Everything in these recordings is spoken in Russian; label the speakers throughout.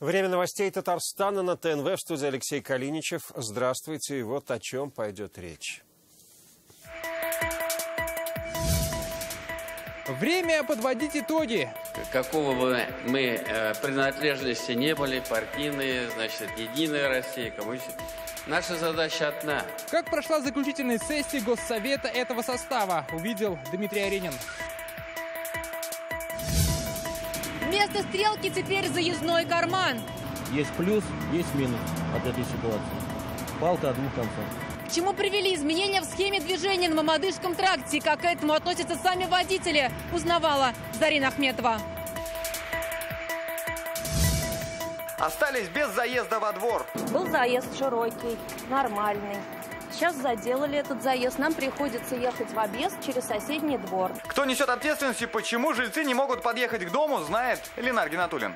Speaker 1: Время новостей Татарстана на ТНВ. В студии Алексей Калиничев. Здравствуйте. И вот о чем пойдет речь.
Speaker 2: Время подводить итоги.
Speaker 3: Какого бы мы принадлежности не были, партийные, значит, Единая Россия, коммунистическая, наша задача одна.
Speaker 2: Как прошла заключительная сессия Госсовета этого состава, увидел Дмитрий Аренин.
Speaker 4: Вместо стрелки теперь заездной карман.
Speaker 5: Есть плюс, есть минус от этой ситуации. Палка о двух концах.
Speaker 4: К чему привели изменения в схеме движения на Мамадышском тракте и как к этому относятся сами водители, узнавала Зарина Ахметова.
Speaker 6: Остались без заезда во двор.
Speaker 7: Был заезд широкий, нормальный. Сейчас заделали этот заезд. Нам приходится ехать в объезд через соседний двор.
Speaker 6: Кто несет ответственность и почему жильцы не могут подъехать к дому, знает Ленар Гинатуллин.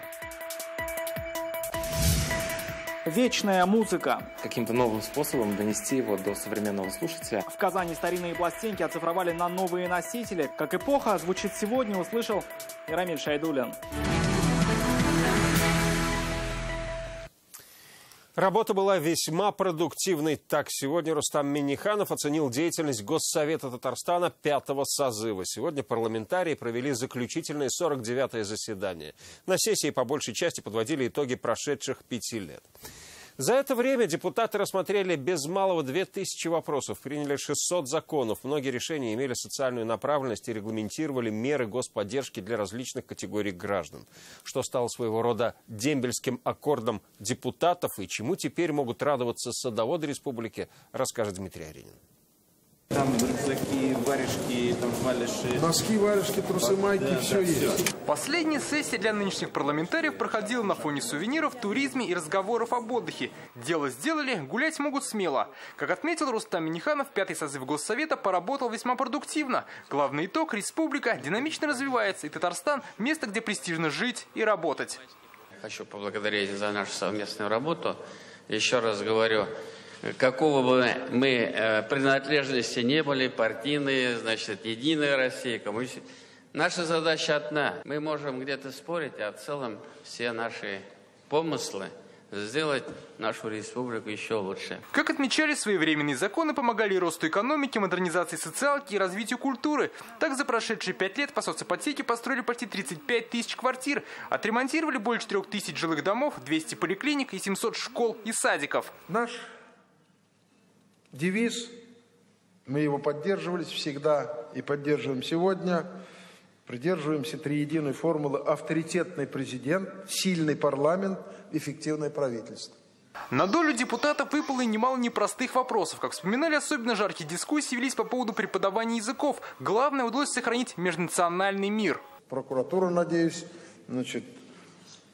Speaker 8: Вечная музыка.
Speaker 9: Каким-то новым способом донести его до современного слушателя.
Speaker 8: В Казани старинные пластинки оцифровали на новые носители. Как эпоха звучит сегодня, услышал и Рамиль Шайдуллин.
Speaker 1: Работа была весьма продуктивной. Так, сегодня Рустам Минниханов оценил деятельность Госсовета Татарстана 5-го созыва. Сегодня парламентарии провели заключительное 49-е заседание. На сессии по большей части подводили итоги прошедших 5 лет. За это время депутаты рассмотрели без малого 2000 вопросов, приняли 600 законов. Многие решения имели социальную направленность и регламентировали меры господдержки для различных категорий граждан. Что стало своего рода дембельским аккордом депутатов и чему теперь могут радоваться садоводы республики, расскажет Дмитрий Аренин.
Speaker 10: Там рюкзаки, варежки, там валиши.
Speaker 11: Носки, варежки, трусы, майки, да, все есть.
Speaker 2: Последняя сессия для нынешних парламентариев проходила на фоне сувениров, туризме и разговоров об отдыхе. Дело сделали, гулять могут смело. Как отметил Рустам Минниханов, 5-й созыв Госсовета поработал весьма продуктивно. Главный итог – республика динамично развивается, и Татарстан – место, где престижно жить и работать.
Speaker 3: Хочу поблагодарить за нашу совместную работу. Еще раз говорю, какого бы мы принадлежности не были, партийные, значит, Единая Россия, коммунистическая, наша задача одна. Мы можем где-то спорить, а в целом все наши помыслы сделать нашу республику еще лучше.
Speaker 2: Как отмечали, своевременные законы помогали росту экономики, модернизации социалки и развитию культуры. Так, за прошедшие 5 лет по соципотеке построили почти 35 тысяч квартир, отремонтировали более 4000 жилых домов, 200 поликлиник и 700 школ и садиков.
Speaker 11: Наш девиз, мы его поддерживали всегда и поддерживаем сегодня, придерживаемся триединой формулы: авторитетный президент, сильный парламент, эффективное правительство.
Speaker 2: На долю депутатов выпало и немало непростых вопросов. Как вспоминали, особенно жаркие дискуссии велись по поводу преподавания языков. Главное, удалось сохранить межнациональный мир.
Speaker 11: Прокуратура, надеюсь,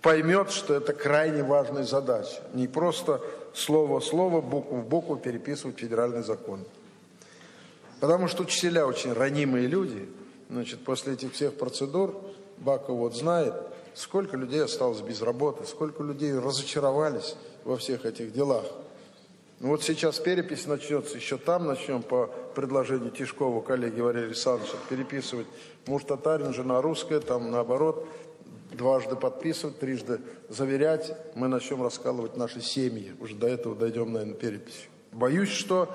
Speaker 11: поймет, что это крайне важная задача. Не просто слово в слово, букву в букву переписывать федеральный закон. Потому что учителя очень ранимые люди. После этих всех процедур Баков знает, сколько людей осталось без работы, сколько людей разочаровались во всех этих делах. Сейчас перепись начнется, еще там начнем по предложению Тишкова, коллеги Валерия Александровича, переписывать муж татарин, жена русская, там наоборот, дважды подписывать, трижды заверять. Мы начнем раскалывать наши семьи. Уже до этого дойдем, наверное, перепись. Боюсь, что,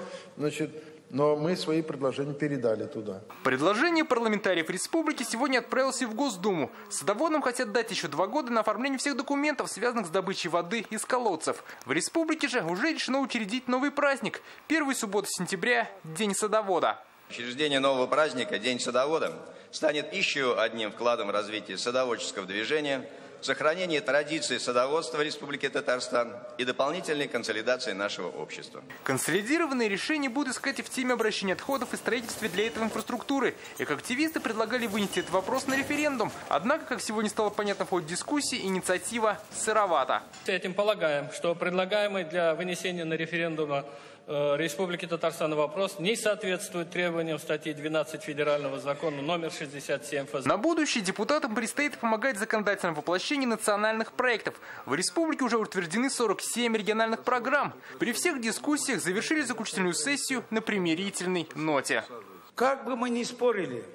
Speaker 11: но мы свои предложения передали туда.
Speaker 2: Предложение парламентариев республики сегодня отправилось и в Госдуму. Садоводам хотят дать еще 2 года на оформление всех документов, связанных с добычей воды из колодцев. В республике же уже решено учредить новый праздник. 1-ю субботу сентября – День садовода.
Speaker 12: Учреждение нового праздника «День садовода» станет еще одним вкладом в развитие садоводческого движения, сохранение традиций садоводства Республики Татарстан и дополнительной консолидации нашего общества.
Speaker 2: Консолидированные решения будут искать и в теме обращения отходов и строительства для этого инфраструктуры. Экоактивисты предлагали вынести этот вопрос на референдум. Однако, как сегодня стало понятно в ходе дискуссии, инициатива сыровата.
Speaker 13: С этим полагаем, что предлагаемый для вынесения на референдум Республики Татарстан вопрос не соответствует требованиям статьи 12 Федерального закона номер 67 ФЗ.
Speaker 2: На будущее депутатам предстоит помогать в законодательном воплощении национальных проектов. В республике уже утверждены 47 региональных программ. При всех дискуссиях завершили заключительную сессию на примирительной ноте.
Speaker 14: Как бы мы ни спорили,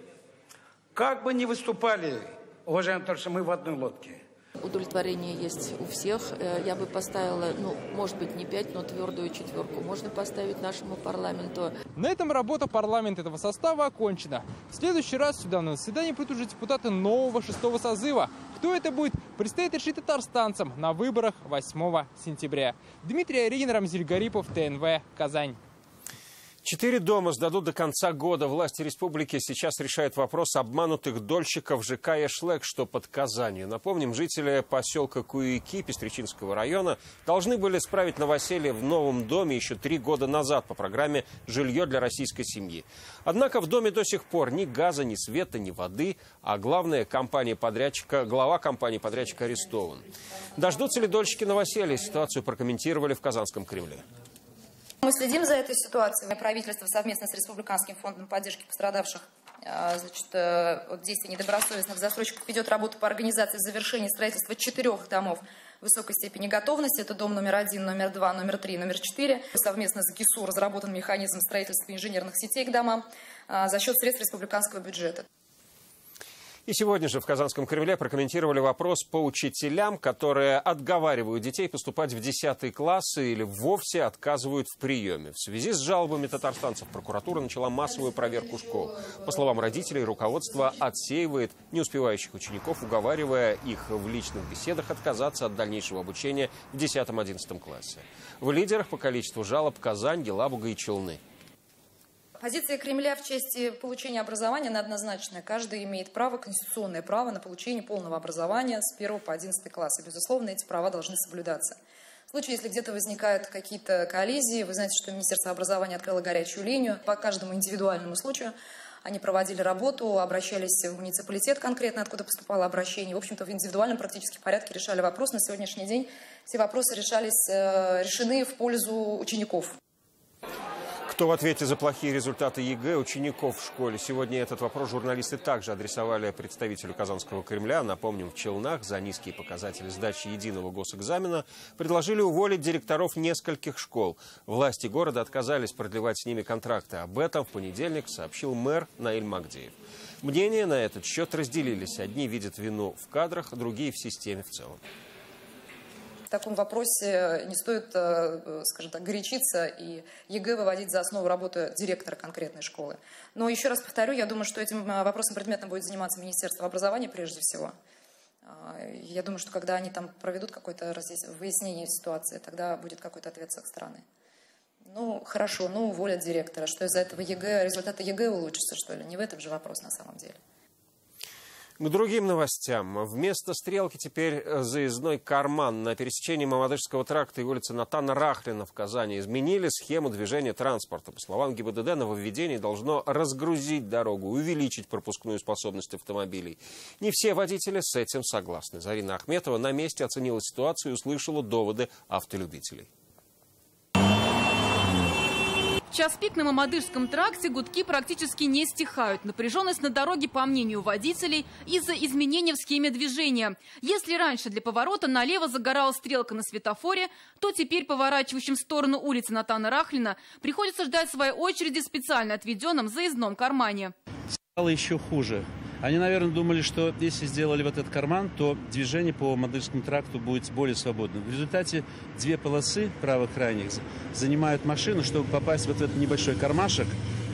Speaker 14: как бы ни выступали, уважаемые товарищи, мы в одной лодке. Удовлетворение есть у всех. Я бы поставила, может быть, не 5, но твердую 4 можно поставить нашему парламенту.
Speaker 2: На этом работа парламента этого состава окончена. В следующий раз сюда на заседание придут уже депутаты нового 6-го созыва. Кто это будет, предстоит решить татарстанцам на выборах 8 сентября. Дмитрий Орегин, Рамзиль Гарипов, ТНВ, Казань.
Speaker 1: 4 дома сдадут до конца года. Власти республики сейчас решают вопрос обманутых дольщиков ЖК «Эшлек», что под Казанью. Напомним, жители поселка Куйки Пестричинского района должны были справить новоселье в новом доме еще 3 года назад по программе «Жилье для российской семьи». Однако в доме до сих пор ни газа, ни света, ни воды, а главное, глава компании-подрядчика арестован. Дождутся ли дольщики новоселья? Ситуацию прокомментировали в Казанском Кремле.
Speaker 15: Мы следим за этой ситуацией. Правительство совместно с Республиканским фондом поддержки пострадавших от действий недобросовестных застройщиков ведет работу по организации завершения строительства 4 домов высокой степени готовности. Это дом номер 1, номер 2, номер 3, номер 4. Совместно с ГИСУ разработан механизм строительства инженерных сетей к домам за счет средств республиканского бюджета.
Speaker 1: И сегодня же в Казанском Кремле прокомментировали вопрос по учителям, которые отговаривают детей поступать в 10 классы или вовсе отказывают в приеме. В связи с жалобами татарстанцев прокуратура начала массовую проверку школ. По словам родителей, руководство отсеивает не успевающих учеников, уговаривая их в личных беседах отказаться от дальнейшего обучения в 10-11 классе. В лидерах по количеству жалоб Казань, Елабуга и Челны.
Speaker 15: Позиция Кремля в части получения образования однозначная. Каждый имеет право, конституционное право на получение полного образования с 1 по 11 класс. И, безусловно, эти права должны соблюдаться. В случае, если где-то возникают какие-то коллизии, вы знаете, что Министерство образования открыло горячую линию по каждому индивидуальному случаю. Они проводили работу, обращались в муниципалитет конкретно, откуда поступало обращение. В общем-то, в индивидуальном практически порядке решали вопрос. На сегодняшний день все вопросы решены в пользу учеников.
Speaker 1: Кто в ответе за плохие результаты ЕГЭ учеников в школе? Сегодня этот вопрос журналисты также адресовали представителю Казанского Кремля. Напомним, в Челнах за низкие показатели сдачи единого госэкзамена предложили уволить директоров нескольких школ. Власти города отказались продлевать с ними контракты. Об этом в понедельник сообщил мэр Наиль Магдиев. Мнения на этот счет разделились. Одни видят вину в кадрах, другие в системе в целом.
Speaker 15: В таком вопросе не стоит, скажем так, горячиться и ЕГЭ выводить за основу работы директора конкретной школы. Но еще раз повторю, я думаю, что этим вопросом предметно будет заниматься Министерство образования прежде всего. Я думаю, что когда они там проведут какое-то выяснение ситуации, тогда будет какой-то ответ с их стороны. Ну, хорошо, уволят директора. Что из-за этого результаты ЕГЭ улучшатся, что ли? Не в этом же вопрос на самом деле.
Speaker 1: К другим новостям. Вместо стрелки теперь заездной карман. На пересечении Мамадышского тракта и улицы Натана Рахлина в Казани изменили схему движения транспорта. По словам ГИБДД, нововведение должно разгрузить дорогу, увеличить пропускную способность автомобилей. Не все водители с этим согласны. Зарина Ахметова на месте оценила ситуацию и услышала доводы автолюбителей.
Speaker 4: В час пик на Мамадышском тракте гудки практически не стихают. Напряженность на дороге, по мнению водителей, из-за изменения в схеме движения. Если раньше для поворота налево загоралась стрелка на светофоре, то теперь поворачивающим в сторону улицы Натана Рахлина приходится ждать своей очереди в специально отведенном заездном кармане.
Speaker 5: Стало еще хуже. Они, наверное, думали, что если сделали вот этот карман, то движение по Мамадышскому тракту будет более свободным. В результате 2 полосы правых-крайних занимают машину, чтобы попасть вот в этот небольшой кармашек.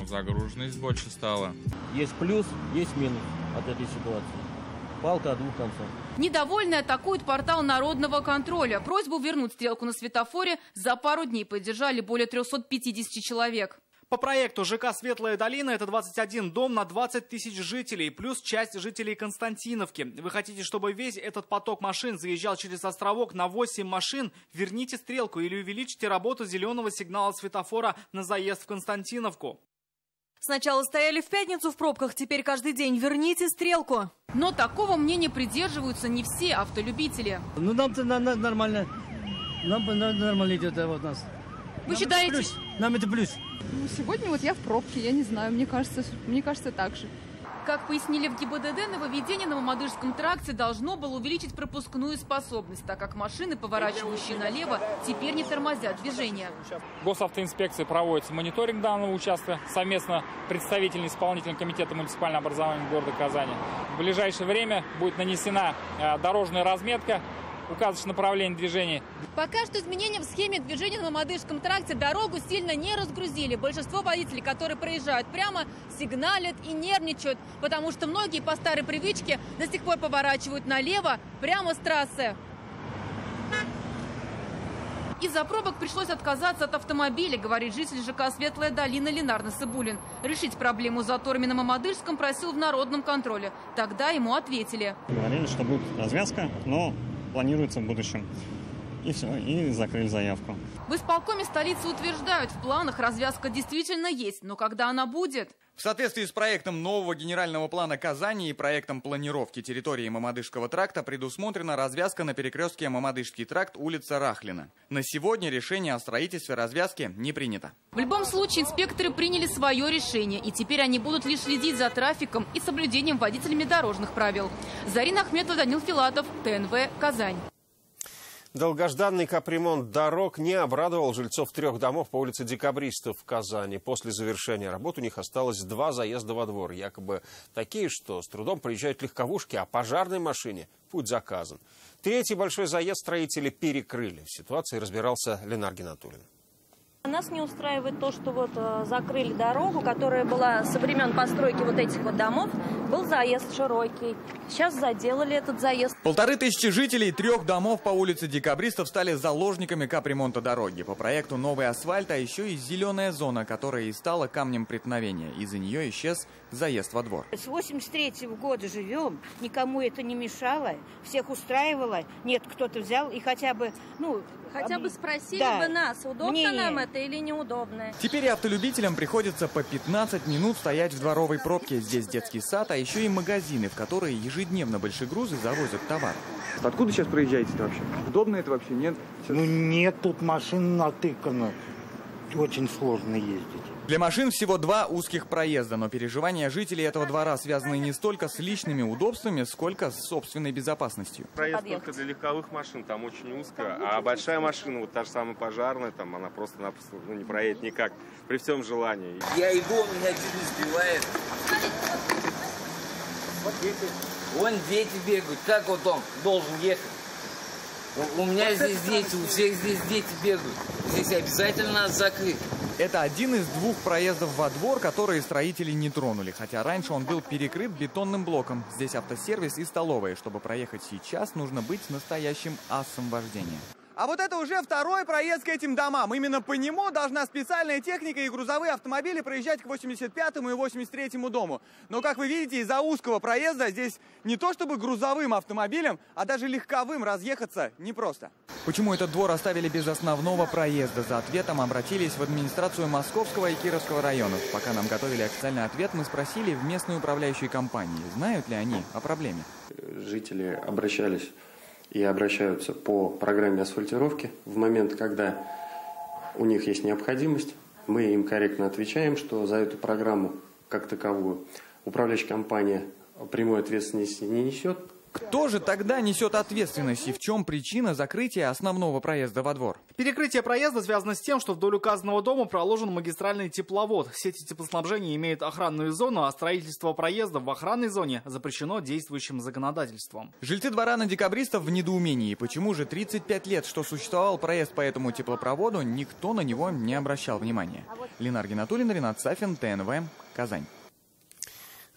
Speaker 16: Загруженность больше стала.
Speaker 5: Есть плюс, есть минус от этой ситуации. Палка о 2 концах.
Speaker 4: Недовольные атакуют портал народного контроля. Просьбу вернуть стрелку на светофоре за пару дней поддержали более 350 человек.
Speaker 8: По проекту ЖК «Светлая долина» это 21 дом на 20 тысяч жителей, плюс часть жителей Константиновки. Вы хотите, чтобы весь этот поток машин заезжал через островок на 8 машин? Верните стрелку или увеличьте работу зеленого сигнала светофора на заезд в Константиновку.
Speaker 17: Сначала стояли в пятницу в пробках, теперь каждый день. Верните стрелку.
Speaker 4: Но такого мнения придерживаются не все автолюбители.
Speaker 18: Ну нам-то нормально. Нам нормально идет вот нас.
Speaker 4: Вы считаете?
Speaker 18: Нам это плюс.
Speaker 19: Сегодня вот я в пробке, я не знаю, мне кажется так же.
Speaker 4: Как пояснили в ГИБДД, нововведение на Мамадышском тракте должно было увеличить пропускную способность, так как машины, поворачивающие налево, теперь не тормозят движение.
Speaker 19: Госавтоинспекция проводит мониторинг данного участка совместно представительным исполнительным комитетом муниципального образования города Казани. В ближайшее время будет нанесена дорожная разметка, указывающая направление движения.
Speaker 4: Пока что изменения в схеме движения на Мамадышском тракте дорогу сильно не разгрузили. Большинство водителей, которые проезжают прямо, сигналят и нервничают, потому что многие по старой привычке до сих пор поворачивают налево прямо с трассы. Из-за пробок пришлось отказаться от автомобиля, говорит житель ЖК «Светлая долина» Ленар Насыбулин. Решить проблему с заторами на Мамадышском просил в народном контроле. Тогда ему ответили.
Speaker 20: Говорили, что будет развязка, но планируется в будущем. И все, и закрыли заявку.
Speaker 4: В исполкоме столицы утверждают, в планах развязка действительно есть, но когда она будет?
Speaker 6: В соответствии с проектом нового генерального плана Казани и проектом планировки территории Мамадышского тракта предусмотрена развязка на перекрестке Мамадышский тракт, улица Рахлина. На сегодня решение о строительстве развязки не принято.
Speaker 4: В любом случае инспекторы приняли свое решение, и теперь они будут лишь следить за трафиком и соблюдением водителями дорожных правил. Зарина Ахметова, Данил Филатов, ТНВ, Казань.
Speaker 1: Долгожданный капремонт дорог не обрадовал жильцов 3 домов по улице Декабристов в Казани. После завершения работ у них осталось 2 заезда во двор. Якобы такие, что с трудом проезжают легковушки, а пожарной машине путь заказан. 3-й большой заезд строители перекрыли. В ситуации разбирался Ленар Гинатуллин.
Speaker 7: Нас не устраивает то, что вот закрыли дорогу, которая была со времен постройки вот этих вот домов. Был заезд широкий. Сейчас заделали этот заезд.
Speaker 6: 1500 жителей 3 домов по улице Декабристов стали заложниками капремонта дороги. По проекту новый асфальт, а еще и зеленая зона, которая и стала камнем преткновения. Из-за нее исчез заезд во двор.
Speaker 21: С 83-го года живем, никому это не мешало, всех устраивало. Нет, кто-то взял и хотя бы,
Speaker 7: Хотя бы спросили бы нас, удобно нам это или неудобно.
Speaker 6: Теперь и автолюбителям приходится по 15 минут стоять в дворовой пробке. Здесь детский сад, а еще и магазины, в которые ежедневно большие грузы завозят товар.
Speaker 22: Откуда сейчас проезжаете-то вообще? Удобно это вообще, нет?
Speaker 23: Нет, тут машин натыкано. Очень сложно ездить.
Speaker 6: Для машин всего 2 узких проезда, но переживания жителей этого двора связаны не столько с личными удобствами, сколько с собственной безопасностью.
Speaker 24: Проезд только для легковых машин, там очень узко, а большая машина, вот та же самая пожарная, там она просто-напросто не проедет никак, при всем желании.
Speaker 25: Я иду, меня чуть не сбивает. Вон дети бегают, как вот он должен ехать? У меня здесь дети, у всех здесь дети бегают. Здесь обязательно надо закрыть.
Speaker 6: Это один из 2 проездов во двор, которые строители не тронули. Хотя раньше он был перекрыт бетонным блоком. Здесь автосервис и столовая. Чтобы проехать сейчас, нужно быть настоящим асом вождения. А вот это уже 2-й проезд к этим домам. Именно по нему должна специальная техника и грузовые автомобили проезжать к 85-му и 83-му дому. Но, как вы видите, из-за узкого проезда здесь не то чтобы грузовым автомобилем, а даже легковым разъехаться непросто. Почему этот двор оставили без основного проезда? За ответом обратились в администрацию Московского и Кировского районов. Пока нам готовили официальный ответ, мы спросили в местной управляющей компании, знают ли они о проблеме.
Speaker 26: Жители обращались и обращаются по программе асфальтировки. В момент, когда у них есть необходимость, мы им корректно отвечаем, что за эту программу как таковую управляющая компания прямой ответственности не несет.
Speaker 6: Кто же тогда несет ответственность и в чем причина закрытия основного проезда во двор?
Speaker 8: Перекрытие проезда связано с тем, что вдоль указанного дома проложен магистральный тепловод. Сети теплоснабжения имеют охранную зону, а строительство проезда в охранной зоне запрещено действующим законодательством.
Speaker 6: Жильцы двора на Декабристов в недоумении. Почему же 35 лет, что существовал проезд по этому теплопроводу, никто на него не обращал внимания? Ленар Гинатуллин, Ренат Сафин, ТНВ, Казань.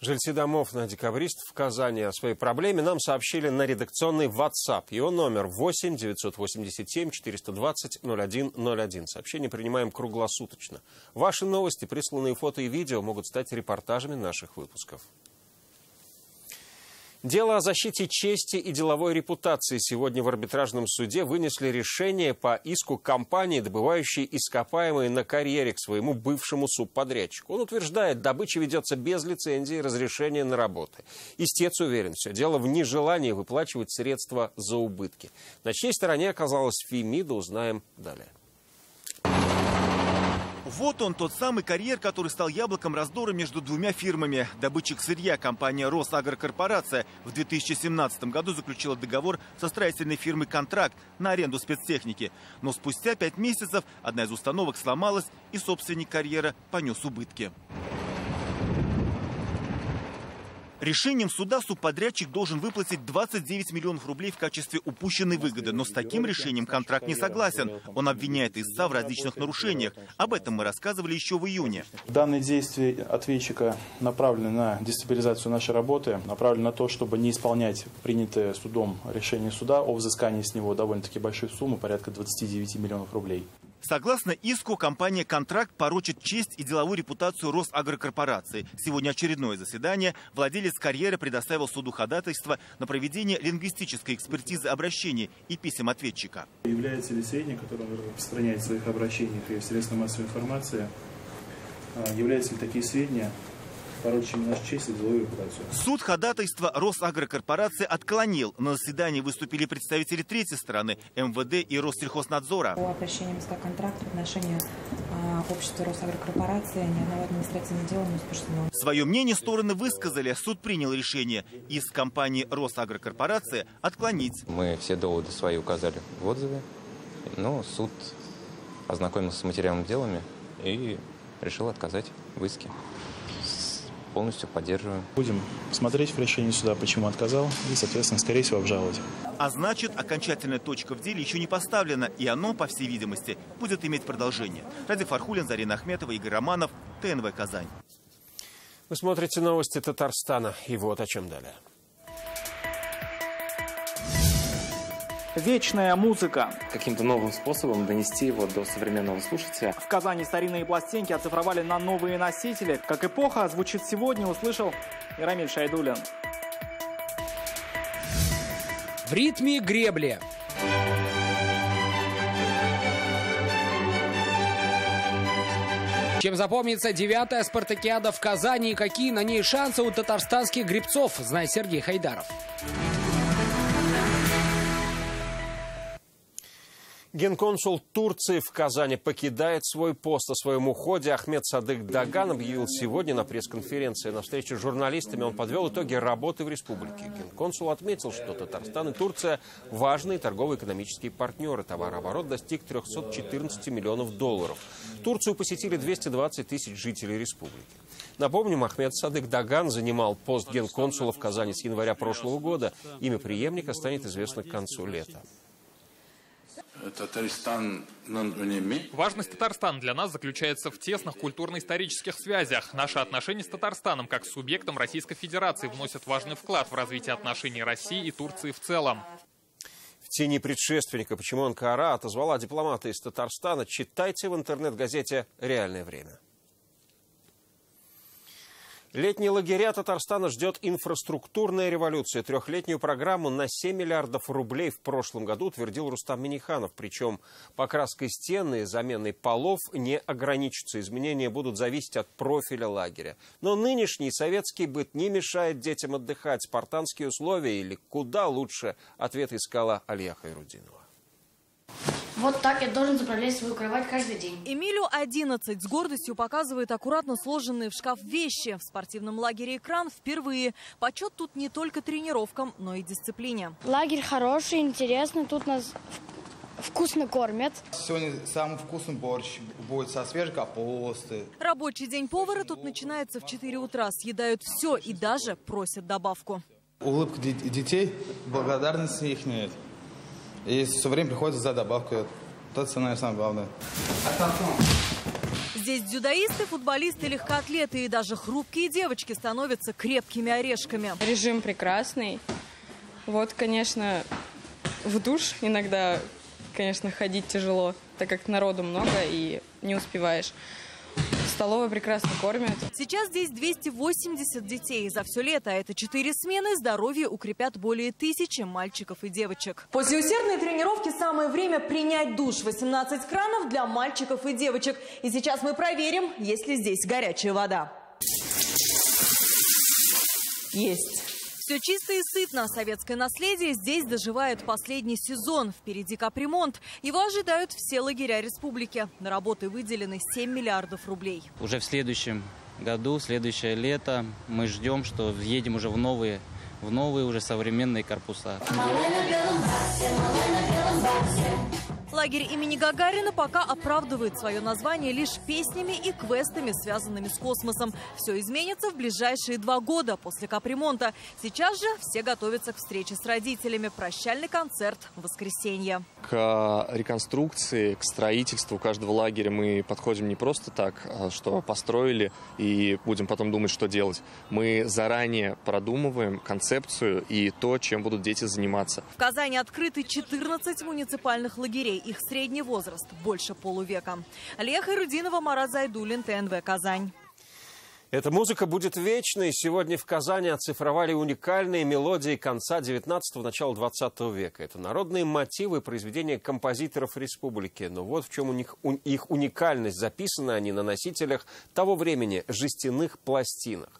Speaker 1: Жильцы домов на Декабристов в Казани о своей проблеме нам сообщили на редакционный WhatsApp. Его номер 8 987 420 0101. Сообщения принимаем круглосуточно. Ваши новости, присланные фото и видео могут стать репортажами наших выпусков. Дело о защите чести и деловой репутации сегодня в арбитражном суде вынесли решение по иску компании, добывающей ископаемые на карьере, к своему бывшему субподрядчику. Он утверждает, добыча ведется без лицензии и разрешения на работы. Истец уверен, все дело в нежелании выплачивать средства за убытки. На чьей стороне оказалась Фемида, узнаем далее.
Speaker 3: Вот он, тот самый карьер, который стал яблоком раздора между двумя фирмами. Добытчик сырья, компания «Росагрокорпорация», в 2017 году заключила договор со строительной фирмой «Контракт» на аренду спецтехники. Но спустя 5 месяцев одна из установок сломалась, и собственник карьера понес убытки. Решением суда субподрядчик должен выплатить 29 миллионов рублей в качестве упущенной выгоды. Но с таким решением «Контракт» не согласен. Он обвиняет истца в различных нарушениях. Об этом мы рассказывали еще в июне.
Speaker 9: Данные действия ответчика направлены на дестабилизацию нашей работы, направлены на то, чтобы не исполнять принятое судом решение суда о взыскании с него довольно-таки большой суммы, порядка 29 миллионов рублей.
Speaker 3: Согласно иску, компания «Контракт» порочит честь и деловую репутацию Росагрокорпорации. Сегодня очередное заседание. Владелец карьера предоставил суду ходатайство на проведение лингвистической экспертизы обращений и писем ответчика.
Speaker 9: Является ли сведения, которые он распространяет в своих обращениях и в средствах массовой информации, являются ли такие сведения порочащими нашу честь и деловую репутацию?
Speaker 3: Суд ходатайство Росагрокорпорации отклонил. На заседании выступили представители третьей стороны – МВД и Россельхознадзора.
Speaker 10: По обращению МСК «Контракт» в отношении общества Росагрокорпорации ни одного административного дела не возбуждено.
Speaker 3: Свое мнение стороны высказали. Суд принял решение иск компании Росагрокорпорации отклонить.
Speaker 11: Мы все доводы свои указали в отзыве, но суд ознакомился с материалами делами и решил отказать в иске. Полностью поддерживаем.
Speaker 9: Будем смотреть в решении суда, почему отказал, и, соответственно, скорее всего, обжаловать.
Speaker 3: А значит, окончательная точка в деле еще не поставлена, и оно, по всей видимости, будет иметь продолжение. Ради Фархулин, Зарина Ахметова, Игорь Романов, ТНВ «Казань».
Speaker 1: Вы смотрите новости Татарстана, и вот о чем далее.
Speaker 8: Вечная музыка.
Speaker 12: Каким-то новым способом донести его до современного слушателя.
Speaker 8: В Казани старинные пластинки оцифровали на новые носители. Как эпоха звучит сегодня, услышал Ирамиль Шайдуллин.
Speaker 13: В ритме гребли. Чем запомнится 9-я спартакиада в Казани и какие на ней шансы у татарстанских гребцов, знает Сергей Хайдаров.
Speaker 1: Генконсул Турции в Казани покидает свой пост. О своем уходе Ахмед Садык Даган объявил сегодня на пресс-конференции. На встрече с журналистами он подвел итоги работы в республике. Генконсул отметил, что Татарстан и Турция – важные торгово-экономические партнеры. Товарооборот достиг 314 миллионов долларов. Турцию посетили 220 тысяч жителей республики. Напомним, Ахмед Садык Даган занимал пост генконсула в Казани с января прошлого года. Имя преемника станет известно к концу лета.
Speaker 27: Важность Татарстана для нас заключается в тесных культурно-исторических связях. Наши отношения с Татарстаном как с субъектом Российской Федерации вносят важный вклад в развитие отношений России и Турции в целом.
Speaker 1: В тени предшественника, почему Анкара отозвала дипломата из Татарстана, читайте в интернет-газете «Реальное время». Летние лагеря Татарстана ждет инфраструктурная революция. Трехлетнюю программу на 7 миллиардов рублей в прошлом году утвердил Рустам Минниханов. Причем покраской стен и заменой полов не ограничатся. Изменения будут зависеть от профиля лагеря. Но нынешний советский быт не мешает детям отдыхать. Спартанские условия или куда лучше? Ответ искала Алия Хайрудинова.
Speaker 28: Вот так я должен заправлять свою кровать каждый день.
Speaker 17: Эмилю 11. С гордостью показывает аккуратно сложенные в шкаф вещи. В спортивном лагере «Экран» впервые. Почет тут не только тренировкам, но и дисциплине.
Speaker 28: Лагерь хороший, интересный. Тут нас вкусно кормят.
Speaker 29: Сегодня самый вкусный борщ будет со свежей капусты.
Speaker 17: Рабочий день повара тут начинается в 4 утра. Съедают все и даже просят добавку.
Speaker 29: Улыбка детей, благодарность их нет. И все время приходится за добавку. Это, наверное, самое главное.
Speaker 17: Здесь дзюдоисты, футболисты, легкоатлеты и даже хрупкие девочки становятся крепкими орешками.
Speaker 30: Режим прекрасный. Вот, конечно, в душ иногда, конечно, ходить тяжело, так как народу много и не успеваешь. Столовая прекрасно кормят.
Speaker 17: Сейчас здесь 280 детей. За все лето, а это 4 смены, здоровье укрепят более 1000 мальчиков и девочек. После усердной тренировки самое время принять душ. 18 кранов для мальчиков и девочек. И сейчас мы проверим, есть ли здесь горячая вода. Есть. Все чисто и сытно. Советское наследие здесь доживает последний сезон. Впереди капремонт. Его ожидают все лагеря республики. На работы выделены 7 миллиардов рублей.
Speaker 2: Уже в следующем году, следующее лето, мы ждем, что въедем уже в новые уже современные корпуса.
Speaker 17: Лагерь имени Гагарина пока оправдывает свое название лишь песнями и квестами, связанными с космосом. Все изменится в ближайшие 2 года после капремонта. Сейчас же все готовятся к встрече с родителями. Прощальный концерт в воскресенье.
Speaker 4: К реконструкции, к строительству каждого лагеря мы подходим не просто так, что построили и будем потом думать, что делать. Мы заранее продумываем концепцию и то, чем будут дети заниматься.
Speaker 17: В Казани открыты 14 муниципальных лагерей. Их средний возраст больше полувека. Алия Хайрудинова, Марат Зайдуллин, ТНВ «Казань».
Speaker 1: Эта музыка будет вечной. Сегодня в Казани оцифровали уникальные мелодии конца 19-го, начала 20 века. Это народные мотивы произведения композиторов республики. Но вот в чем их уникальность. Записаны они на носителях того времени, жестяных пластинах.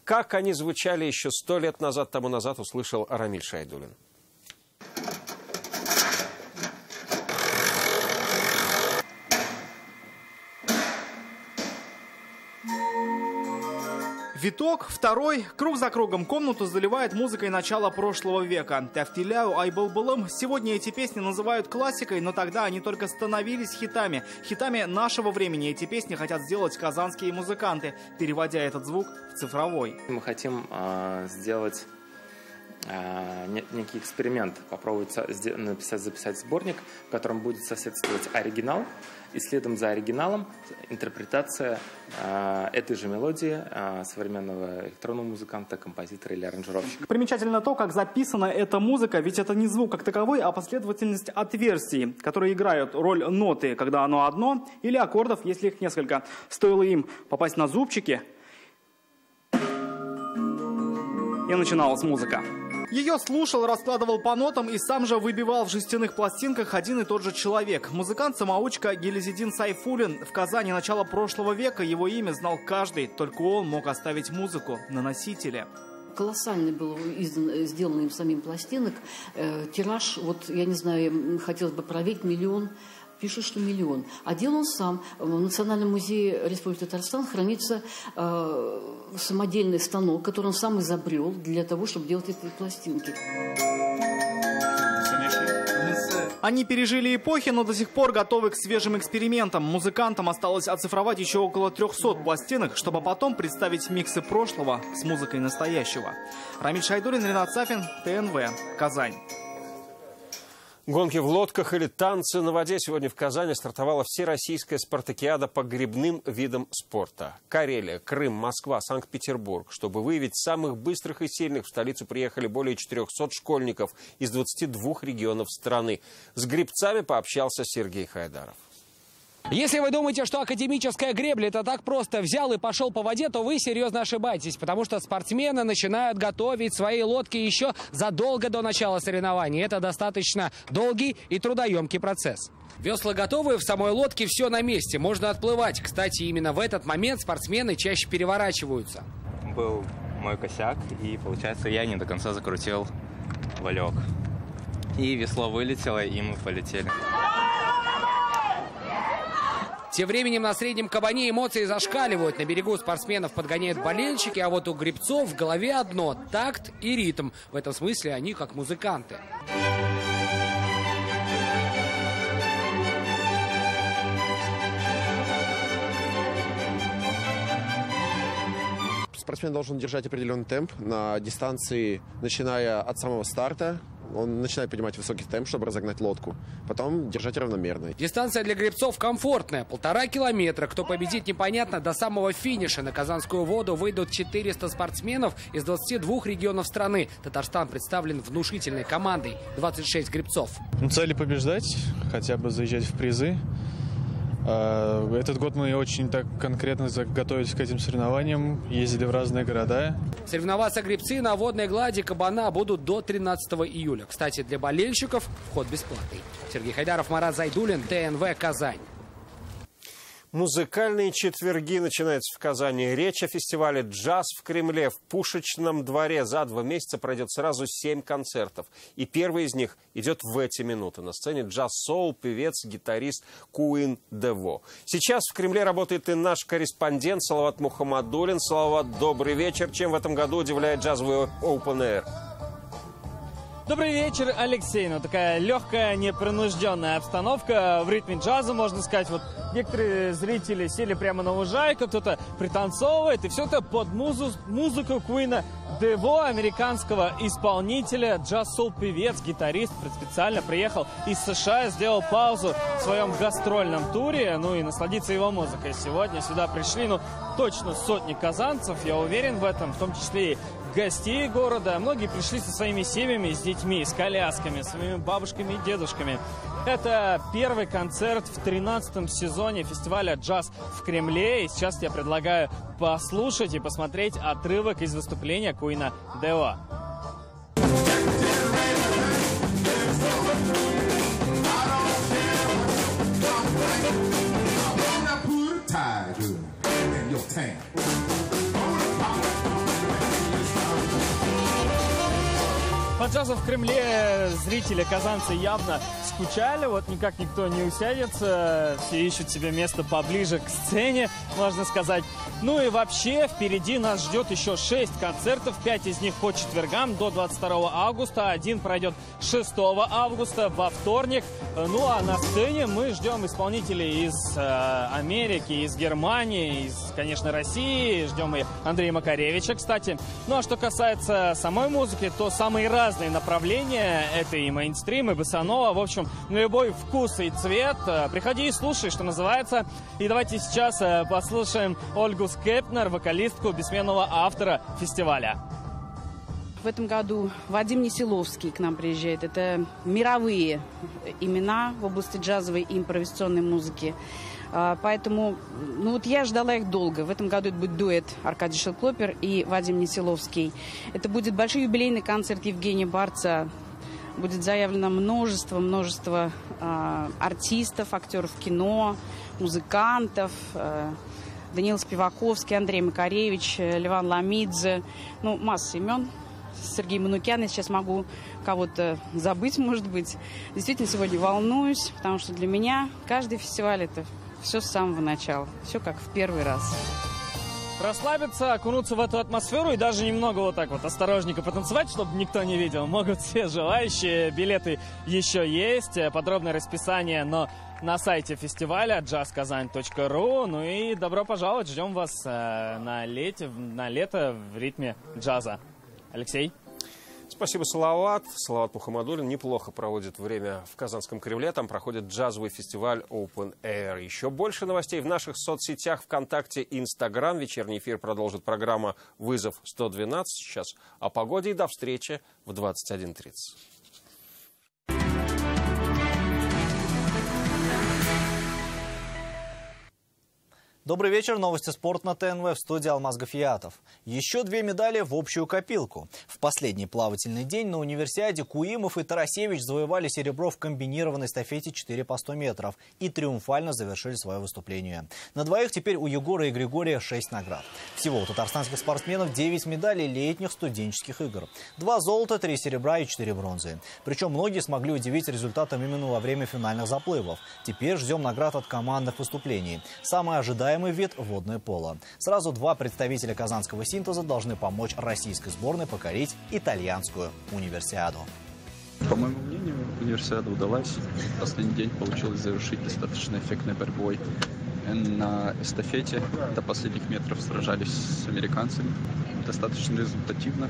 Speaker 1: Как они звучали еще 100 лет назад, тому назад, услышал Рамиль Шайдуллин.
Speaker 8: Виток, второй, круг за кругом комнату заливает музыкой начала прошлого века. «Тафтиляу айбылбылым». Сегодня эти песни называют классикой, но тогда они только становились хитами. Хитами нашего времени эти песни хотят сделать казанские музыканты, переводя этот звук в цифровой.
Speaker 12: Мы хотим сделать некий эксперимент, попробовать записать сборник, в котором будет соседствовать оригинал, и следом за оригиналом интерпретация этой же мелодии современного электронного музыканта, композитора или аранжировщика.
Speaker 8: Примечательно то, как записана эта музыка, ведь это не звук как таковой, а последовательность отверстий, которые играют роль ноты, когда оно одно, или аккордов, если их несколько. Стоило им попасть на зубчики, и начиналась музыка. Ее слушал, раскладывал по нотам и сам же выбивал в жестяных пластинках один и тот же человек. Музыкант-самоучка Гелизидин Сайфуллин. В Казани начала прошлого века его имя знал каждый, только он мог оставить музыку на носителе.
Speaker 5: Колоссальный был сделан им самим пластинок. Тираж, вот я не знаю, хотелось бы проверить, 1 миллион. Пишут, что 1 миллион. А делал он сам. В Национальном музее Республики Татарстан хранится самодельный станок, который он сам изобрел для того, чтобы делать эти пластинки.
Speaker 8: Они пережили эпохи, но до сих пор готовы к свежим экспериментам. Музыкантам осталось оцифровать еще около 300 пластинок, чтобы потом представить миксы прошлого с музыкой настоящего. Рамиль Шайдуллин, Ренат Сафин, ТНВ, Казань.
Speaker 1: Гонки в лодках или танцы на воде. Сегодня в Казани стартовала всероссийская спартакиада по гребным видам спорта. Карелия, Крым, Москва, Санкт-Петербург. Чтобы выявить самых быстрых и сильных, в столицу приехали более 400 школьников из 22 регионов страны. С гребцами пообщался Сергей Хайдаров.
Speaker 13: Если вы думаете, что академическая гребля – это так просто взял и пошел по воде, то вы серьезно ошибаетесь, потому что спортсмены начинают готовить свои лодки еще задолго до начала соревнований. Это достаточно долгий и трудоемкий процесс. Весла готовы, в самой лодке все на месте, можно отплывать. Кстати, именно в этот момент спортсмены чаще переворачиваются.
Speaker 11: Был мой косяк, и, получается, я не до конца закрутил валек. И весло вылетело, и мы полетели.
Speaker 13: Тем временем на среднем кабане эмоции зашкаливают. На берегу спортсменов подгоняют болельщики, а вот у гребцов в голове одно – такт и ритм. В этом смысле они как музыканты.
Speaker 14: Спортсмен должен держать определенный темп на дистанции, начиная от самого старта. Он начинает поднимать высокий темп, чтобы разогнать лодку. Потом держать равномерно.
Speaker 13: Дистанция для гребцов комфортная. 1,5 километра. Кто победит, непонятно. До самого финиша на Казанскую воду выйдут 400 спортсменов из 22 регионов страны. Татарстан представлен внушительной командой. 26 гребцов.
Speaker 9: Цели побеждать, хотя бы заезжать в призы. Этот год мы очень так конкретно готовились к этим соревнованиям, ездили в разные города.
Speaker 13: Соревноваться гребцы на водной глади кабана будут до 13 июля. Кстати, для болельщиков вход бесплатный. Сергей Хайдаров, Марат Зайдуллин, ТНВ, Казань.
Speaker 1: Музыкальные четверги начинаются в Казани. Речь о фестивале «Джаз в Кремле» в Пушечном дворе. За 2 месяца пройдет сразу 7 концертов. И первый из них идет в эти минуты. На сцене джаз-соул, певец, гитарист Куин Дево. Сейчас в Кремле работает и наш корреспондент Салават Мухаммадулин. Салават, добрый вечер. Чем в этом году удивляет джазовый Open Air?
Speaker 7: Добрый вечер, Алексей. Ну, такая легкая, непринужденная обстановка в ритме джаза, можно сказать. Вот некоторые зрители сели прямо на лужайку, кто-то пританцовывает, и все это под музыку Куина Дево, американского исполнителя, джаз-соул-певец, гитарист. Специально приехал из США, сделал паузу в своем гастрольном туре, ну и насладиться его музыкой. Сегодня сюда пришли, точно сотни казанцев, я уверен в этом, в том числе и гостей города. Многие пришли со своими семьями, с детьми, с колясками, своими бабушками и дедушками. Это первый концерт в 13-м сезоне фестиваля «Джаз в Кремле». И сейчас я предлагаю послушать и посмотреть отрывок из выступления Куина Дево. По джазу в Кремле зрители, казанцы, явно скучали. Вот никак никто не усядется. Все ищут себе место поближе к сцене, можно сказать. Ну и вообще, впереди нас ждет еще 6 концертов. 5 из них по четвергам до 22 августа. Один пройдет 6 августа во вторник. Ну а на сцене мы ждем исполнителей из Америки, из Германии, из, конечно, России. Ждем и Андрея Макаревича, кстати. Ну а что касается самой музыки, то самые разные направления. Это и мейнстрим, и босанова. В общем, на любой вкус и цвет. Приходи и слушай, что называется. И давайте сейчас послушаем Ольгу Скепнер, вокалистку, бессменного автора фестиваля.
Speaker 15: В этом году Вадим Несиловский к нам приезжает. Это мировые имена в области джазовой и импровизационной музыки. Поэтому, я ждала их долго. В этом году это будет дуэт Аркадий Шелклопер и Вадим Несиловский. Это будет большой юбилейный концерт Евгения Барца. Будет заявлено множество артистов, актеров кино, музыкантов. Даниил Спиваковский, Андрей Макаревич, Леван Ламидзе. Масса имен. Сергей Манукян, я сейчас могу кого-то забыть, может быть. Действительно, сегодня волнуюсь, потому что для меня каждый фестиваль – это все с самого начала. Все как в первый раз.
Speaker 7: Расслабиться, окунуться в эту атмосферу и даже немного вот так вот осторожненько потанцевать, чтобы никто не видел. Могут все желающие. Билеты еще есть. Подробное расписание, но на сайте фестиваля jazzkazan.ru. Ну и добро пожаловать. Ждем вас на лето в ритме джаза. Алексей.
Speaker 1: Спасибо, Салават. Салават Мухаммадулин неплохо проводит время в Казанском Кремле. Там проходит джазовый фестиваль Open Air. Еще больше новостей в наших соцсетях ВКонтакте и Инстаграм. Вечерний эфир продолжит программа «Вызов 112». Сейчас о погоде и до встречи в 21:30.
Speaker 16: Добрый вечер. Новости спорта на ТНВ, в студии Алмаз Гафиятов. Еще 2 медали в общую копилку. В последний плавательный день на универсиаде Куимов и Тарасевич завоевали серебро в комбинированной эстафете 4 по 100 метров и триумфально завершили свое выступление. На двоих теперь у Егора и Григория 6 наград. Всего у татарстанских спортсменов 9 медалей летних студенческих игр. 2 золота, 3 серебра и 4 бронзы. Причем многие смогли удивить результатом именно во время финальных заплывов. Теперь ждем наград от командных выступлений. Самое ожидаемое вид – водное поло. Сразу 2 представителя казанского синтеза должны помочь российской сборной покорить итальянскую универсиаду.
Speaker 18: По моему мнению, универсиада удалась. В последний день получилось завершить достаточно эффектной борьбой. На эстафете до последних метров сражались с американцами. Достаточно результативно.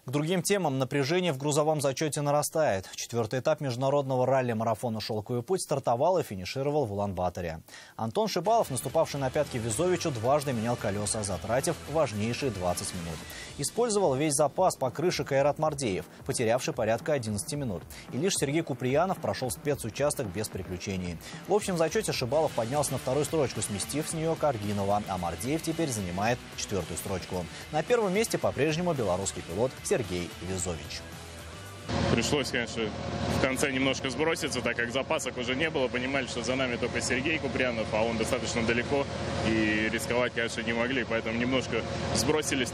Speaker 16: К другим темам напряжение в грузовом зачете нарастает. 4-й этап международного ралли-марафона «Шелковый путь» стартовал и финишировал в Улан-Баторе. Антон Шибалов, наступавший на пятки Везовичу, дважды менял колеса, затратив важнейшие 20 минут. Использовал весь запас покрышек Айрат Мардеев, потерявший порядка 11 минут. И лишь Сергей Куприянов прошел спецучасток без приключений. В общем зачете Шибалов поднялся на 2-ю строчку, сместив с нее Каргинова, а Мардеев теперь занимает 4-ю строчку. На 1-м месте по-прежнему белорусский пилот Сергей Везович.
Speaker 6: Пришлось, конечно, в конце немножко сброситься, так как запасок уже не было. Понимали, что за нами только Сергей Куприянов, а он достаточно далеко. И рисковать, конечно, не могли, поэтому немножко сбросились.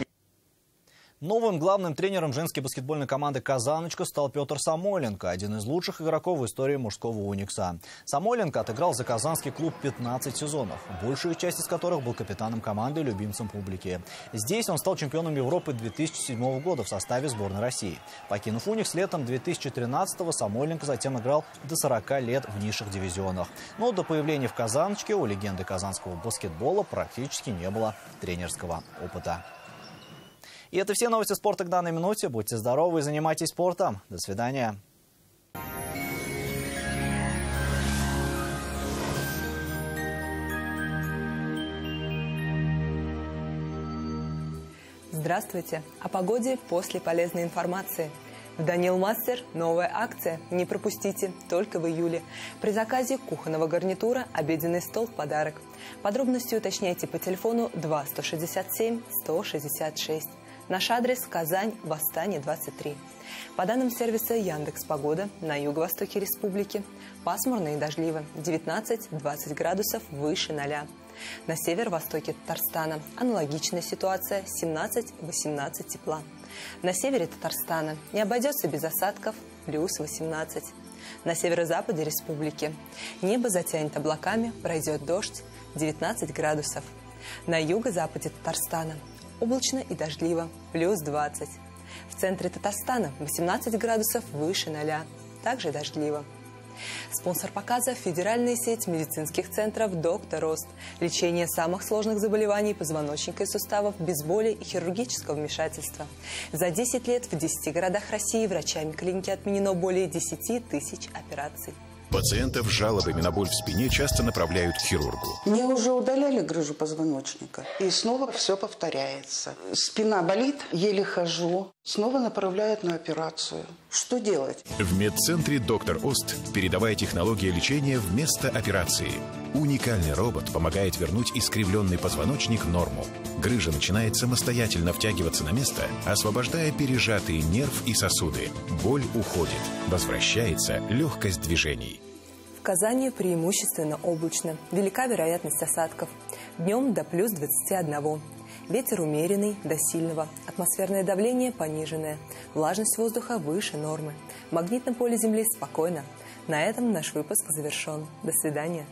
Speaker 16: Новым главным тренером женской баскетбольной команды «Казаночка» стал Петр Самойленко, один из лучших игроков в истории мужского «Уникса». Самойленко отыграл за казанский клуб 15 сезонов, большую часть из которых был капитаном команды и любимцем публики. Здесь он стал чемпионом Европы 2007 года в составе сборной России. Покинув «Уникс» летом 2013-го, Самойленко затем играл до 40 лет в низших дивизионах. Но до появления в «Казаночке» у легенды казанского баскетбола практически не было тренерского опыта. И это все новости спорта к данной минуте. Будьте здоровы и занимайтесь спортом. До свидания.
Speaker 10: Здравствуйте. О погоде после полезной информации. В Данил Мастер новая акция. Не пропустите, только в июле. При заказе кухонного гарнитура обеденный стол в подарок. Подробности уточняйте по телефону 2 167 166. Наш адрес – Казань, Восстание, 23. По данным сервиса Яндекс.Погода, на юго-востоке республики пасмурно и дождливо, 19-20 градусов выше 0. На северо-востоке Татарстана аналогичная ситуация, 17-18 тепла. На севере Татарстана не обойдется без осадков, плюс 18. На северо-западе республики небо затянет облаками, пройдет дождь, 19 градусов. На юго-западе Татарстана облачно и дождливо, плюс 20. В центре Татарстана 18 градусов выше 0, также дождливо. Спонсор показа – федеральная сеть медицинских центров «Доктор Рост». Лечение самых сложных заболеваний позвоночника и суставов без боли и хирургического вмешательства. За 10 лет в 10 городах России врачами клиники отменено более 10 тысяч операций.
Speaker 19: Пациентов с жалобами на боль в спине часто направляют к хирургу.
Speaker 20: Мне уже удаляли грыжу позвоночника, и снова все повторяется. Спина болит, еле хожу, снова направляют на операцию. Что делать?
Speaker 19: В медцентре «Доктор Ост» передовая технология лечения вместо операции. Уникальный робот помогает вернуть искривленный позвоночник в норму. Грыжа начинает самостоятельно втягиваться на место, освобождая пережатые нерв и сосуды. Боль уходит, возвращается легкость движений.
Speaker 10: В Казани преимущественно облачно. Велика вероятность осадков. Днем до плюс 21. Ветер умеренный до сильного. Атмосферное давление пониженное. Влажность воздуха выше нормы. В магнитном поле Земли спокойно. На этом наш выпуск завершен. До свидания.